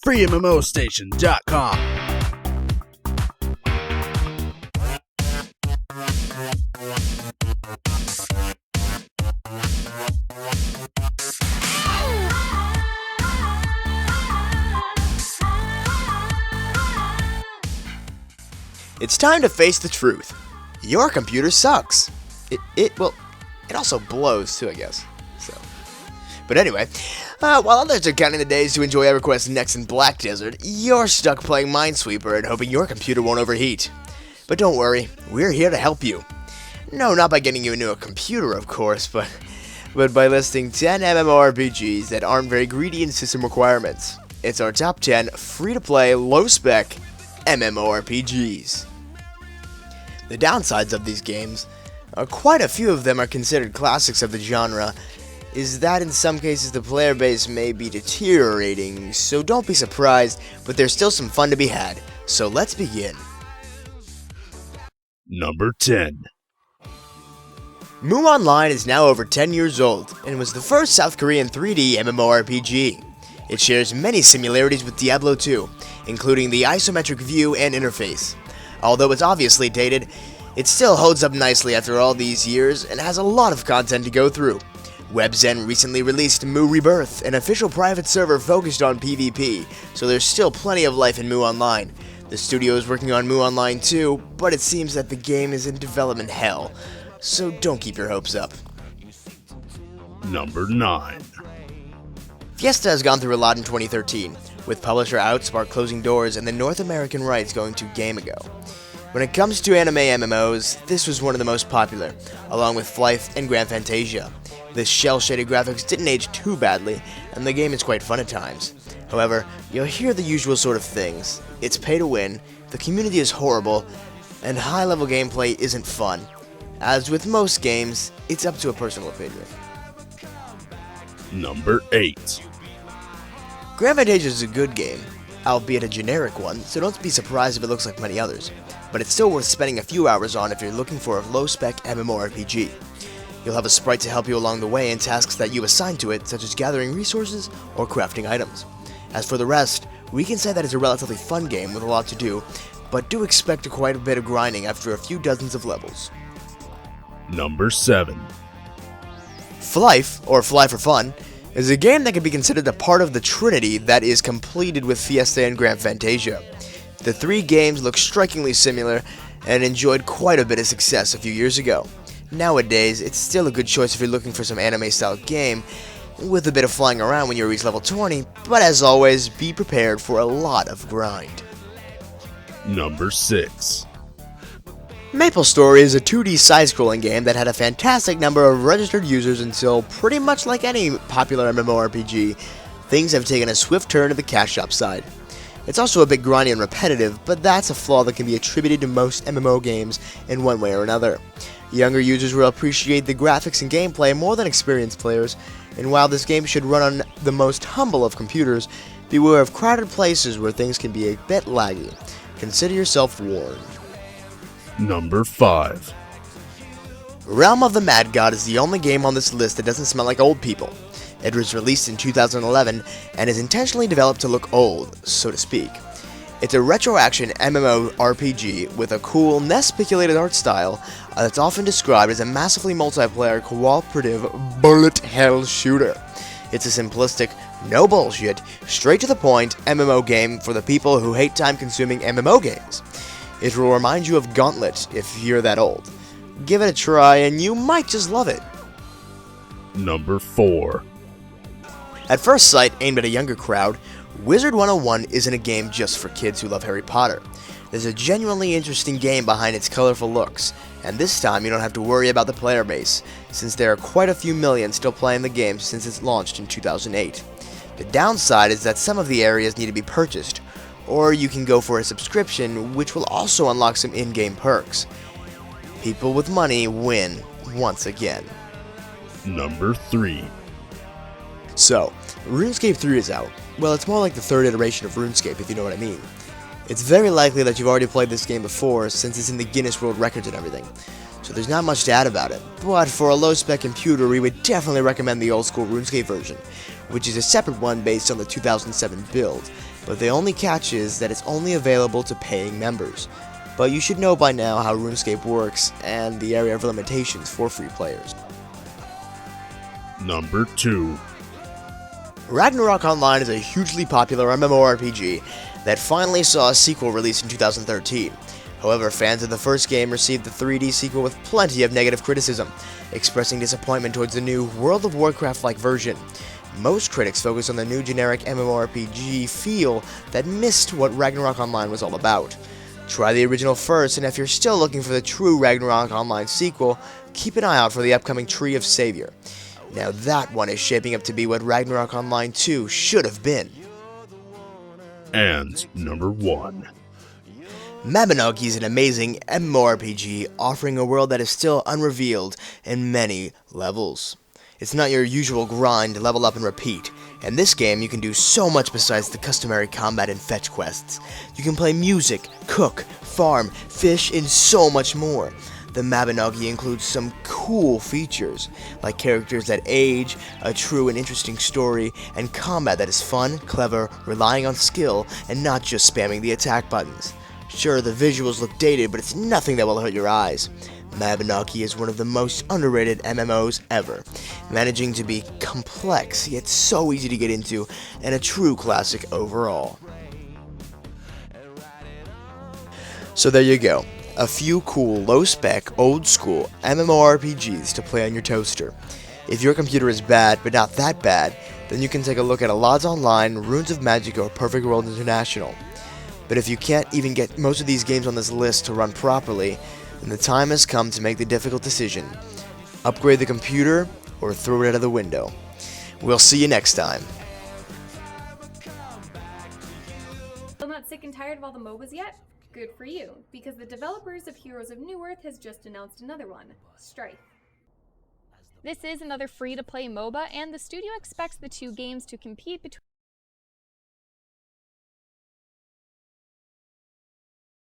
FreeMMOStation.com. It's time to face the truth. Your computer sucks. It also blows too, I guess. But anyway, while others are counting the days to enjoy EverQuest Next in Black Desert, you're stuck playing Minesweeper and hoping your computer won't overheat. But don't worry, we're here to help you. No, not by getting you a new computer, of course, but by listing 10 MMORPGs that aren't very greedy in system requirements. It's our top 10 free-to-play, low-spec MMORPGs. The downsides of these games, quite a few of them are considered classics of the genre, is that in some cases the player base may be deteriorating, so don't be surprised, but there's still some fun to be had. So let's begin. Number 10. Mu Online is now over 10 years old, and was the first South Korean 3D MMORPG. It shares many similarities with Diablo 2, including the isometric view and interface. Although it's obviously dated, it still holds up nicely after all these years and has a lot of content to go through. WebZen recently released Mu Rebirth, an official private server focused on PvP, so there's still plenty of life in Mu Online. The studio is working on Mu Online too, but it seems that the game is in development hell, so don't keep your hopes up. Number 9. Fiesta has gone through a lot in 2013, with publisher Outspark closing doors and the North American rights going to Gamigo. When it comes to anime MMOs, this was one of the most popular, along with Flyth and Grand Fantasia. The shell-shaded graphics didn't age too badly, and the game is quite fun at times. However, you'll hear the usual sort of things. It's pay to win, the community is horrible, and high-level gameplay isn't fun. As with most games, it's up to a personal opinion. Number 8. Grand Fantasia is a good game, albeit a generic one, so don't be surprised if it looks like many others. But it's still worth spending a few hours on if you're looking for a low-spec MMORPG. You'll have a sprite to help you along the way and tasks that you assign to it, such as gathering resources or crafting items. As for the rest, we can say that it's a relatively fun game with a lot to do, but do expect quite a bit of grinding after a few dozens of levels. Number 7. Flyth, or Fly for Fun, is a game that can be considered a part of the trinity that is completed with Fiesta and Grand Fantasia. The three games look strikingly similar and enjoyed quite a bit of success a few years ago. Nowadays, it's still a good choice if you're looking for some anime-style game with a bit of flying around when you reach level 20, but as always, be prepared for a lot of grind. Number 6. Maple Story is a 2D side-scrolling game that had a fantastic number of registered users until, pretty much like any popular MMORPG, things have taken a swift turn to the cash shop side. It's also a bit grindy and repetitive, but that's a flaw that can be attributed to most MMO games in one way or another. Younger users will appreciate the graphics and gameplay more than experienced players, and while this game should run on the most humble of computers, beware of crowded places where things can be a bit laggy. Consider yourself warned. Number 5. Realm of the Mad God is the only game on this list that doesn't smell like old people. It was released in 2011 and is intentionally developed to look old, so to speak. It's a retro-action MMORPG with a cool, NES-speculated art style that's often described as a massively multiplayer, cooperative, bullet hell shooter. It's a simplistic, no bullshit, straight-to-the-point MMO game for the people who hate time-consuming MMO games. It will remind you of Gauntlet if you're that old. Give it a try and you might just love it. Number 4. At first sight, aimed at a younger crowd, Wizard 101 isn't a game just for kids who love Harry Potter. There's a genuinely interesting game behind its colorful looks, and this time you don't have to worry about the player base, since there are quite a few million still playing the game since it's launched in 2008. The downside is that some of the areas need to be purchased, or you can go for a subscription, which will also unlock some in-game perks. People with money win once again. Number 3. So, RuneScape 3 is out. Well, it's more like the third iteration of RuneScape, if you know what I mean. It's very likely that you've already played this game before, since it's in the Guinness World Records and everything. So there's not much to add about it, but for a low-spec computer, we would definitely recommend the old-school RuneScape version, which is a separate one based on the 2007 build, but the only catch is that it's only available to paying members. But you should know by now how RuneScape works and the area of limitations for free players. Number 2. Ragnarok Online is a hugely popular MMORPG that finally saw a sequel released in 2013. However, fans of the first game received the 3D sequel with plenty of negative criticism, expressing disappointment towards the new World of Warcraft-like version. Most critics focus on the new generic MMORPG feel that missed what Ragnarok Online was all about. Try the original first, and if you're still looking for the true Ragnarok Online sequel, keep an eye out for the upcoming Tree of Savior. Now that one is shaping up to be what Ragnarok Online 2 should have been. And number 1. Mabinogi is an amazing MMORPG offering a world that is still unrevealed in many levels. It's not your usual grind, level up and repeat. In this game, you can do so much besides the customary combat and fetch quests. You can play music, cook, farm, fish, and so much more. The Mabinogi includes some cool features, like characters that age, a true and interesting story, and combat that is fun, clever, relying on skill, and not just spamming the attack buttons. Sure, the visuals look dated, but it's nothing that will hurt your eyes. Mabinogi is one of the most underrated MMOs ever, managing to be complex yet so easy to get into, and a true classic overall. So there you go, a few cool, low-spec, old-school MMORPGs to play on your toaster. If your computer is bad, but not that bad, then you can take a look at Allods Online, Runes of Magic, or Perfect World International. But if you can't even get most of these games on this list to run properly, then the time has come to make the difficult decision. Upgrade the computer, or throw it out of the window. We'll see you next time. Still not sick and tired of all the MOBAs yet? Good for you, because the developers of Heroes of Newerth has just announced another one, Strife. This is another free-to-play MOBA, and the studio expects the two games to compete between